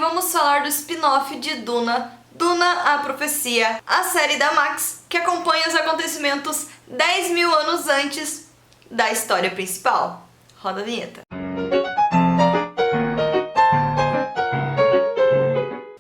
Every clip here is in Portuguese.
vamos falar do spin-off de Duna, Duna, a Profecia, a série da Max, que acompanha os acontecimentos 10 mil anos antes da história principal. Roda a vinheta.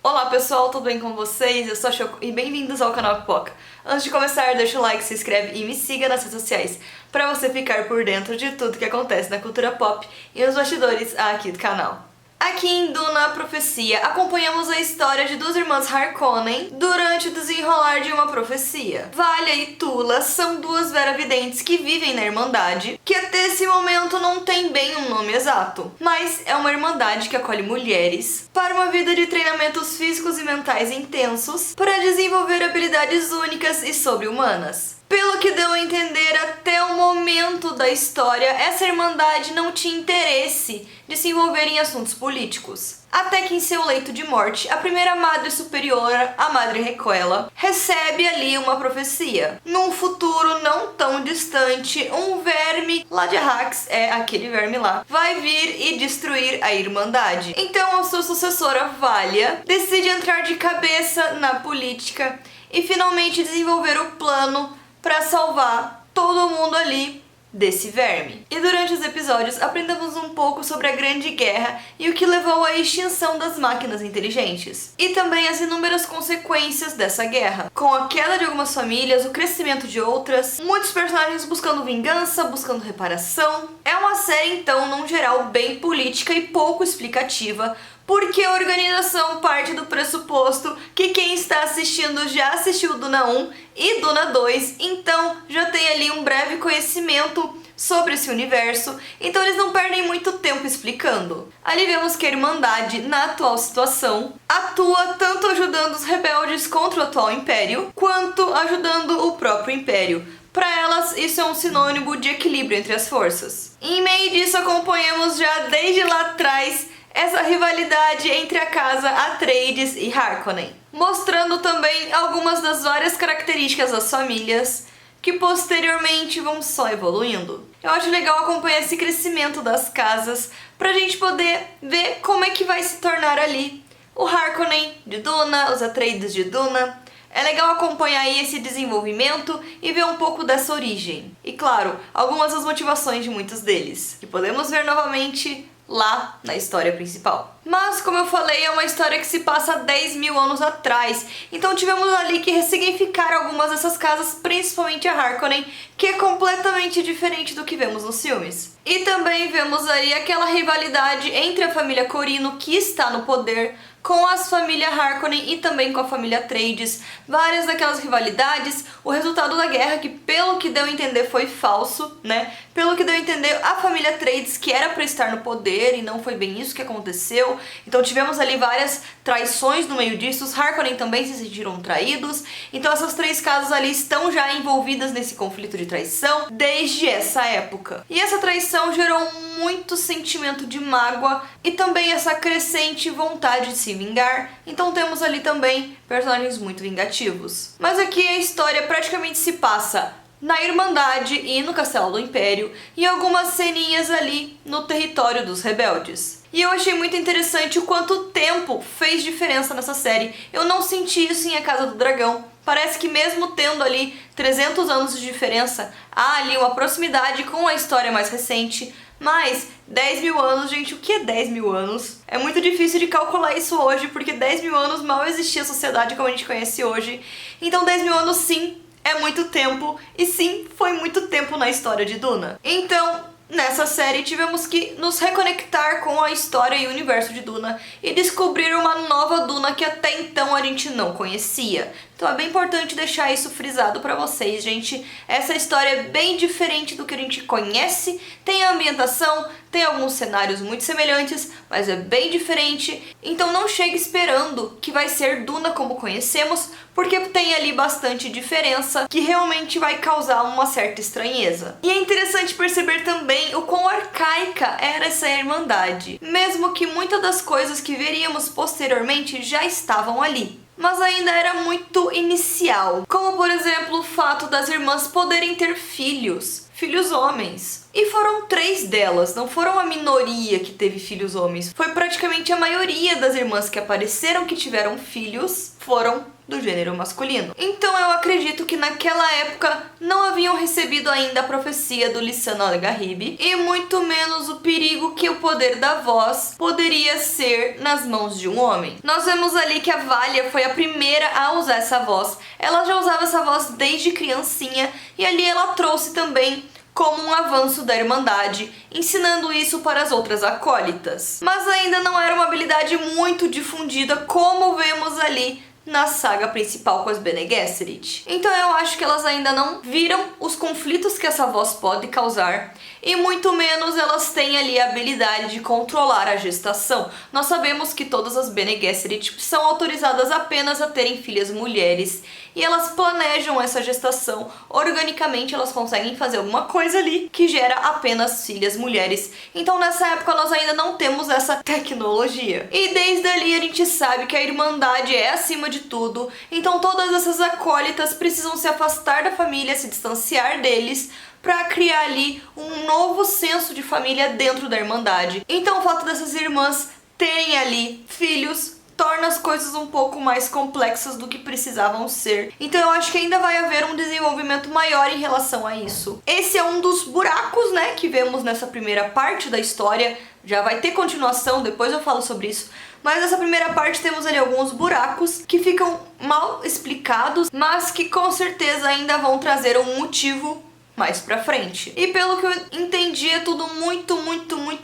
Olá pessoal, tudo bem com vocês? Eu sou a Choco e bem-vindos ao canal Pipoca. Antes de começar, deixa o like, se inscreve e me siga nas redes sociais para você ficar por dentro de tudo que acontece na cultura pop e nos bastidores aqui do canal. Aqui em Duna, a Profecia, acompanhamos a história de duas irmãs Harkonnen durante o desenrolar de uma profecia. Valia e Tula são duas veravidentes que vivem na Irmandade, que até esse momento não tem bem um nome exato, mas é uma Irmandade que acolhe mulheres para uma vida de treinamentos físicos e mentais intensos para desenvolver habilidades únicas e sobre-humanas. Pelo que deu a entender até o momento da história, essa Irmandade não tinha interesse de se envolver em assuntos políticos. Até que em seu leito de morte, a primeira Madre Superiora, a Madre Requella, recebe ali uma profecia. Num futuro não tão distante, um verme lá de Arrax, aquele verme lá, vai vir e destruir a Irmandade. Então a sua sucessora, Valia, decide entrar de cabeça na política e finalmente desenvolver o plano para salvar todo mundo ali desse verme. E durante os episódios aprendemos um pouco sobre a Grande Guerra e o que levou à extinção das máquinas inteligentes. E também as inúmeras consequências dessa guerra, com a queda de algumas famílias, o crescimento de outras, muitos personagens buscando vingança, buscando reparação. É uma série então, num geral, bem política e pouco explicativa, porque a organização parte do pressuposto que quem está assistindo já assistiu Duna 1 e Duna 2, então já tem ali um breve conhecimento sobre esse universo, então eles não perdem muito tempo explicando. Ali vemos que a Irmandade, na atual situação, atua tanto ajudando os rebeldes contra o atual Império, quanto ajudando o próprio Império. Para elas, isso é um sinônimo de equilíbrio entre as forças. Em meio disso, acompanhamos já desde lá atrás essa rivalidade entre a casa Atreides e Harkonnen, mostrando também algumas das várias características das famílias que posteriormente vão só evoluindo. Eu acho legal acompanhar esse crescimento das casas pra gente poder ver como é que vai se tornar ali o Harkonnen de Duna, os Atreides de Duna. É legal acompanhar aí esse desenvolvimento e ver um pouco dessa origem. E claro, algumas das motivações de muitos deles, que podemos ver novamente lá na história principal. Mas, como eu falei, é uma história que se passa 10 mil anos atrás, então tivemos ali que ressignificar algumas dessas casas, principalmente a Harkonnen, que é completamente diferente do que vemos nos filmes. E também vemos aí aquela rivalidade entre a família Corino, que está no poder, com as famílias Harkonnen e também com a família Atreides. Várias daquelas rivalidades, o resultado da guerra, que pelo que deu a entender foi falso, né? Pelo que deu a entender, a família Atreides, que era para estar no poder e não foi bem isso que aconteceu. Então tivemos ali várias traições no meio disso, os Harkonnen também se sentiram traídos. Então essas três casas ali estão já envolvidas nesse conflito de traição desde essa época. E essa traição gerou muito sentimento de mágoa e também essa crescente vontade de se vingar. Então temos ali também personagens muito vingativos. Mas aqui a história praticamente se passa na Irmandade e no Castelo do Império e algumas ceninhas ali no território dos rebeldes. E eu achei muito interessante o quanto tempo fez diferença nessa série. Eu não senti isso em A Casa do Dragão. Parece que mesmo tendo ali 300 anos de diferença, há ali uma proximidade com a história mais recente. Mas 10 mil anos, gente, o que é 10 mil anos? É muito difícil de calcular isso hoje, porque 10 mil anos mal existia a sociedade como a gente conhece hoje. Então 10 mil anos sim, é muito tempo, e sim, foi muito tempo na história de Duna. Então, nessa série tivemos que nos reconectar com a história e o universo de Duna e descobrir uma nova Duna que até então a gente não conhecia. Então é bem importante deixar isso frisado pra vocês, gente. Essa história é bem diferente do que a gente conhece, tem a ambientação, tem alguns cenários muito semelhantes, mas é bem diferente. Então não chegue esperando que vai ser Duna como conhecemos, porque tem ali bastante diferença que realmente vai causar uma certa estranheza. E é interessante perceber também o quão arcaica era essa Irmandade, mesmo que muitas das coisas que veríamos posteriormente já estavam ali. Mas ainda era muito inicial, como por exemplo o fato das irmãs poderem ter filhos. filhos homens. E foram 3 delas, não foram a minoria que teve filhos homens. Foi praticamente a maioria das irmãs que apareceram que tiveram filhos foram do gênero masculino. Então eu acredito que naquela época não haviam recebido ainda a profecia do Lisan al-Gaib e muito menos o perigo que o poder da voz poderia ser nas mãos de um homem. Nós vemos ali que a Valia foi a primeira a usar essa voz. Ela já usava essa voz desde criancinha e ali ela trouxe também como um avanço da Irmandade, ensinando isso para as outras acólitas. Mas ainda não era uma habilidade muito difundida como vemos ali na saga principal com as Bene Gesserit. Então eu acho que elas ainda não viram os conflitos que essa voz pode causar e muito menos elas têm ali a habilidade de controlar a gestação. Nós sabemos que todas as Bene Gesserit são autorizadas apenas a terem filhas mulheres e elas planejam essa gestação. Organicamente elas conseguem fazer alguma coisa ali que gera apenas filhas mulheres. Então nessa época nós ainda não temos essa tecnologia. E desde ali a gente sabe que a Irmandade é acima de tudo. Então todas essas acólitas precisam se afastar da família, se distanciar deles para criar ali um novo senso de família dentro da Irmandade. Então o fato dessas irmãs terem ali filhos torna as coisas um pouco mais complexas do que precisavam ser. Então eu acho que ainda vai haver um desenvolvimento maior em relação a isso. Esse é um dos buracos, né, que vemos nessa primeira parte da história. Já vai ter continuação, depois eu falo sobre isso. Mas nessa primeira parte temos ali alguns buracos que ficam mal explicados, mas que com certeza ainda vão trazer um motivo mais pra frente. E pelo que eu entendi, é tudo muito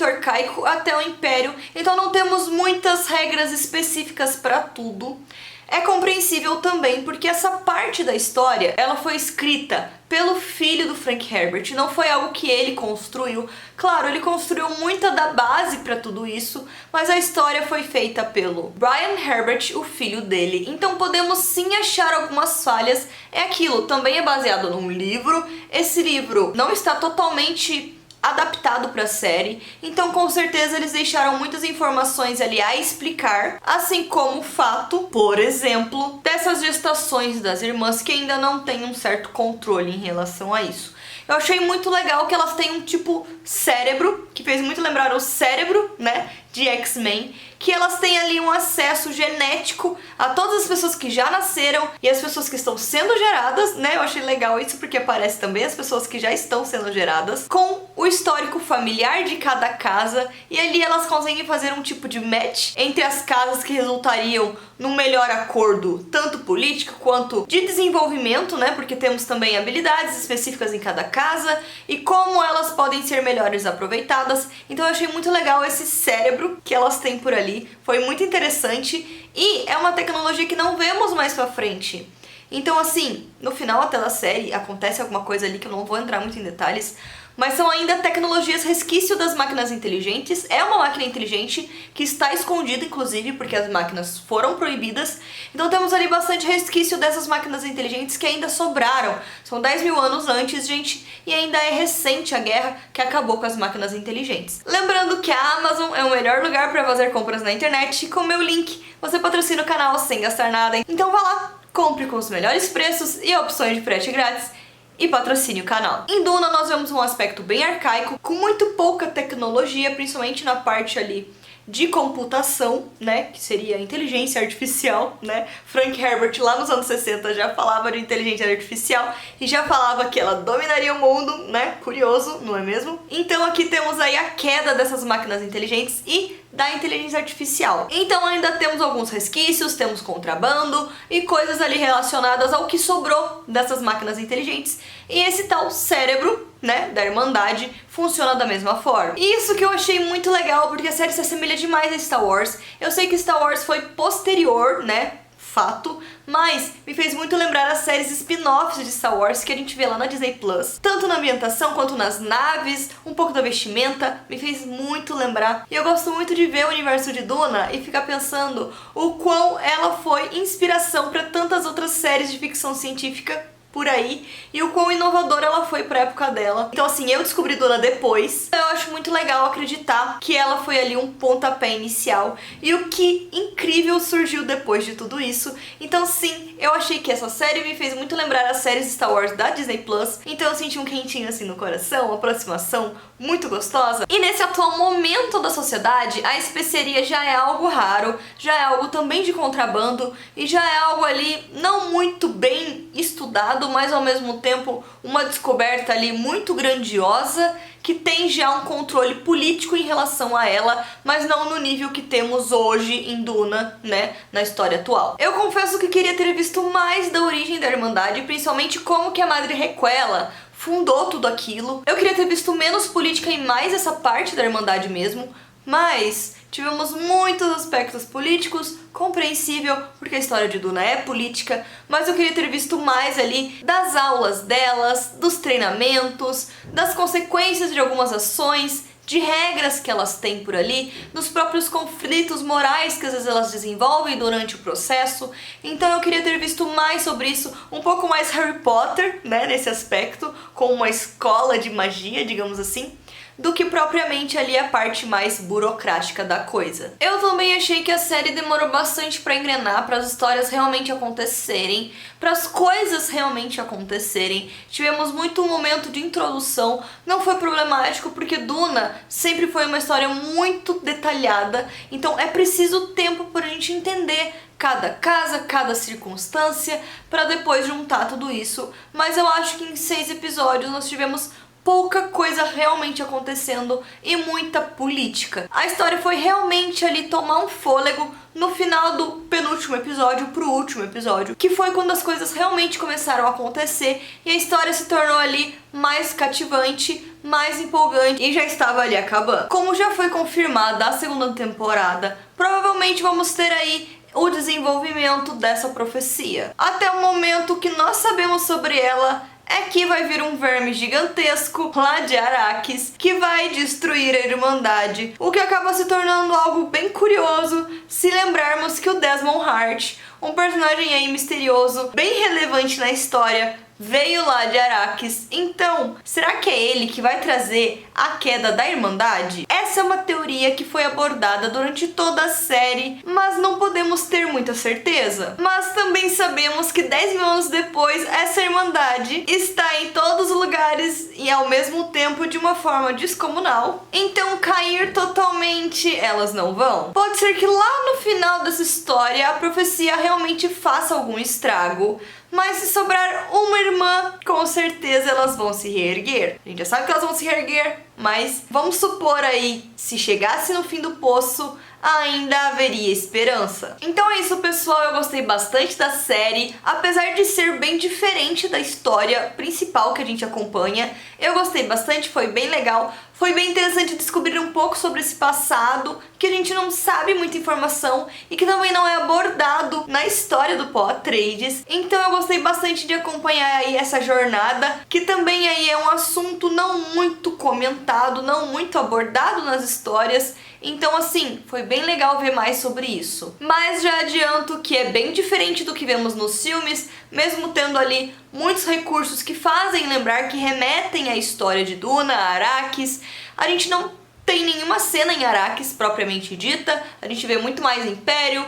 arcaico até o Império, então não temos muitas regras específicas pra tudo. É compreensível também porque essa parte da história, ela foi escrita pelo filho do Frank Herbert, não foi algo que ele construiu. Claro, ele construiu muita da base para tudo isso, mas a história foi feita pelo Brian Herbert, o filho dele. Então podemos sim achar algumas falhas. É aquilo, também é baseado num livro. Esse livro não está totalmente adaptado para a série, então com certeza eles deixaram muitas informações ali a explicar, assim como o fato, por exemplo, dessas gestações das irmãs que ainda não têm um certo controle em relação a isso. Eu achei muito legal que elas têm um tipo cérebro, que fez muito lembrar o cérebro, né, de X-Men, que elas têm ali um acesso genético a todas as pessoas que já nasceram e as pessoas que estão sendo geradas, né, eu achei legal isso porque aparece também as pessoas que já estão sendo geradas, com o histórico familiar de cada casa, e ali elas conseguem fazer um tipo de match entre as casas que resultariam num melhor acordo, tanto político quanto de desenvolvimento, né, porque temos também habilidades específicas em cada casa e como elas podem ser melhores aproveitadas. Então eu achei muito legal esse cérebro que elas têm por ali, foi muito interessante e é uma tecnologia que não vemos mais pra frente. Então assim, no final até da série acontece alguma coisa ali que eu não vou entrar muito em detalhes, mas são ainda tecnologias resquício das máquinas inteligentes. É uma máquina inteligente que está escondida, inclusive, porque as máquinas foram proibidas. Então temos ali bastante resquício dessas máquinas inteligentes que ainda sobraram. São 10 mil anos antes, gente, e ainda é recente a guerra que acabou com as máquinas inteligentes. Lembrando que a Amazon é o melhor lugar para fazer compras na internet. Com o meu link, você patrocina o canal sem gastar nada. Então vá lá, compre com os melhores preços e opções de frete grátis e patrocine o canal. Em Duna nós vemos um aspecto bem arcaico, com muito pouca tecnologia, principalmente na parte ali de computação, né, que seria inteligência artificial, né? Frank Herbert lá nos anos 60 já falava de inteligência artificial e já falava que ela dominaria o mundo, né? Curioso, não é mesmo? Então aqui temos aí a queda dessas máquinas inteligentes e da inteligência artificial. Então ainda temos alguns resquícios, temos contrabando e coisas ali relacionadas ao que sobrou dessas máquinas inteligentes. E esse tal cérebro, né, da Irmandade, funciona da mesma forma. E isso que eu achei muito legal, porque a série se assemelha demais a Star Wars. Eu sei que Star Wars foi posterior, né, fato, mas me fez muito lembrar as séries spin-offs de Star Wars que a gente vê lá na Disney Plus. Tanto na ambientação quanto nas naves, um pouco da vestimenta, me fez muito lembrar. E eu gosto muito de ver o universo de Duna e ficar pensando o quão ela foi inspiração para tantas outras séries de ficção científica por aí e o quão inovadora ela foi pra época dela. Então assim, eu descobri Duna depois. Eu acho muito legal acreditar que ela foi ali um pontapé inicial e o que incrível surgiu depois de tudo isso. Então sim, eu achei que essa série me fez muito lembrar as séries Star Wars da Disney Plus. Então eu senti um quentinho assim no coração, uma aproximação muito gostosa. E nesse atual momento da sociedade, a especiaria já é algo raro, já é algo também de contrabando e já é algo ali não muito bem estudado, mas ao mesmo tempo uma descoberta ali muito grandiosa que tem já um controle político em relação a ela, mas não no nível que temos hoje em Duna, né, na história atual. Eu confesso que queria ter visto mais da origem da Irmandade, principalmente como que a Madre Requella fundou tudo aquilo. Eu queria ter visto menos política e mais essa parte da Irmandade mesmo, mas tivemos muitos aspectos políticos, compreensível, porque a história de Duna é política, mas eu queria ter visto mais ali das aulas delas, dos treinamentos, das consequências de algumas ações, de regras que elas têm por ali, dos próprios conflitos morais que às vezes elas desenvolvem durante o processo. Então eu queria ter visto mais sobre isso, um pouco mais Harry Potter, né, nesse aspecto, com uma escola de magia, digamos assim, do que propriamente ali a parte mais burocrática da coisa. Eu também achei que a série demorou bastante pra engrenar, para as histórias realmente acontecerem, para as coisas realmente acontecerem. Tivemos muito um momento de introdução, não foi problemático porque Duna sempre foi uma história muito detalhada, então é preciso tempo pra gente entender cada casa, cada circunstância, para depois juntar tudo isso. Mas eu acho que em 6 episódios nós tivemos pouca coisa realmente acontecendo e muita política. A história foi realmente ali tomar um fôlego no final do penúltimo episódio pro último episódio, que foi quando as coisas realmente começaram a acontecer e a história se tornou ali mais cativante, mais empolgante e já estava ali acabando. Como já foi confirmada a segunda temporada, provavelmente vamos ter aí o desenvolvimento dessa profecia. Até o momento que nós sabemos sobre ela é que vai vir um verme gigantesco lá de Arrakis que vai destruir a Irmandade, o que acaba se tornando algo bem curioso se lembrarmos que o Desmond Hart, um personagem aí misterioso, bem relevante na história, veio lá de Arrakis. Então, será que é ele que vai trazer a queda da Irmandade? Essa é uma teoria que foi abordada durante toda a série, mas não podemos ter muita certeza. Mas também sabemos que 10 mil anos depois, essa Irmandade está em todos os lugares e ao mesmo tempo de uma forma descomunal. Então, cair totalmente elas não vão. Pode ser que lá no final dessa história a profecia realmente faça algum estrago, mas se sobrar uma irmã, com certeza elas vão se reerguer. A gente já sabe que elas vão se reerguer, mas vamos supor aí, se chegasse no fim do poço, ainda haveria esperança. Então é isso, pessoal, eu gostei bastante da série, apesar de ser bem diferente da história principal que a gente acompanha. Eu gostei bastante, foi bem legal, foi bem interessante descobrir um pouco sobre esse passado, que a gente não sabe muita informação e que também não é abordado na história do Paul Atreides. Então eu gostei bastante de acompanhar aí essa jornada, que também aí é um assunto não muito comentado, não muito abordado nas histórias. Então assim, foi bem legal ver mais sobre isso. Mas já adianto que é bem diferente do que vemos nos filmes, mesmo tendo ali muitos recursos que fazem lembrar, que remetem à história de Duna, a Arrakis. A gente não tem nenhuma cena em Arrakis propriamente dita, a gente vê muito mais Império,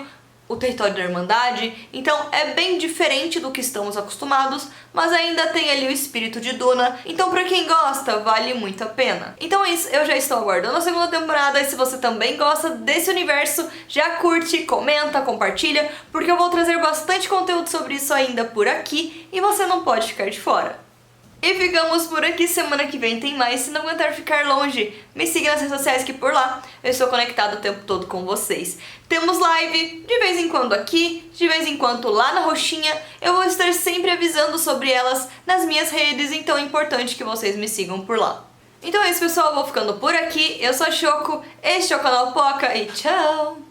o território da Irmandade, então é bem diferente do que estamos acostumados, mas ainda tem ali o espírito de Duna, então pra quem gosta, vale muito a pena. Então é isso, eu já estou aguardando a segunda temporada, e se você também gosta desse universo, já curte, comenta, compartilha, porque eu vou trazer bastante conteúdo sobre isso ainda por aqui, e você não pode ficar de fora. E ficamos por aqui, semana que vem tem mais. Se não aguentar ficar longe, me siga nas redes sociais que por lá eu estou conectado o tempo todo com vocês. Temos live de vez em quando aqui, de vez em quando lá na roxinha. Eu vou estar sempre avisando sobre elas nas minhas redes, então é importante que vocês me sigam por lá. Então é isso, pessoal, eu vou ficando por aqui. Eu sou a Choco, este é o canal Poca e tchau!